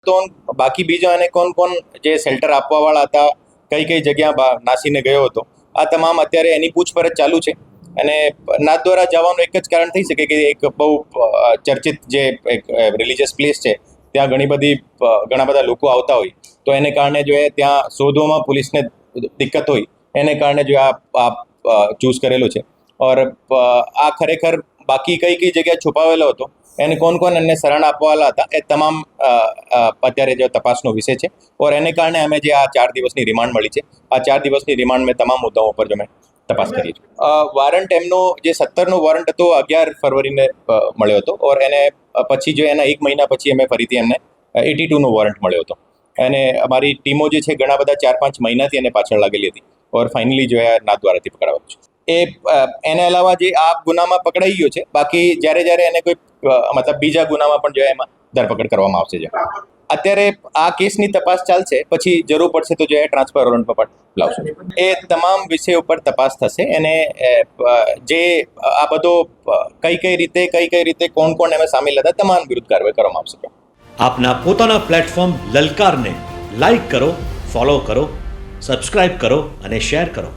તો બાકી બીજા અને કોણ જે શેલ્ટર આપવાવાળા હતા, કઈ જગ્યા નાસીને ગયો હતો, આ તમામ અત્યારે એની પૂછપરછ ચાલુ છે. અને નાથદ્વારા જવાનું એક જ કારણ થઈ શકે કે એક બહુ ચર્ચિત જે એક રિલિજિયસ પ્લેસ છે, ત્યાં ઘણા બધા લોકો આવતા હોય, તો એને કારણે જો એ ત્યાં શોધવામાં પોલીસને દિક્કત હોય, એને કારણે જો આ ચૂઝ કરેલું છે. ઓર આ ખરેખર બાકી કઈ જગ્યાએ છુપાવેલો હતો, એને કોણ એને શરણ આપવાવાળા હતા, એ તમામ અત્યારે જો તપાસનો વિષય છે. ઓર એને કારણે અમે જે આ 4 દિવસની રિમાન્ડ મળી છે, આ 4 દિવસની રિમાન્ડ મેં તમામ મુદ્દાઓ પર જો મેં તપાસ કરી છે. વોરંટ એમનો જે 17નો વોરંટ હતો 11 ફરવરીને મળ્યો હતો. ઓર એને પછી જો એના 1 મહિના પછી અમે ફરીથી એમને 82નો વોરંટ મળ્યો હતો. અને અમારી ટીમો જે છે ઘણા બધા 4-5 મહિનાથી એને પાછળ લાગેલી હતી. ઓર ફાઇનલી જો એ નાથદ્વારાથી પકડાવેલું છે. એને અલાવા જે આ ગુનામાં પકડાઈ ગયો છે, બાકી જ્યારે એને કોઈ મતલબ બીજા ગુનામાં પણ જો એમાં ધરપકડ કરવામાં આવશે. છે અત્યારે આ કેસની તપાસ ચાલશે, પછી જરૂર પડશે તો જો એ ટ્રાન્સફર વોરંટ પર લાવશે. એ તમામ વિષય ઉપર તપાસ થશે. એને જે આ બધો કઈ રીતે કોણ એમાં સામેલ હતા, તમામ વિરુદ્ધ કાર્યવાહી કરવામાં આવશે. આપના પોતાના પ્લેટફોર્મ લલકારને લાઈક કરો, ફોલો કરો, સબસ્ક્રાઇબ કરો અને શેર કરો.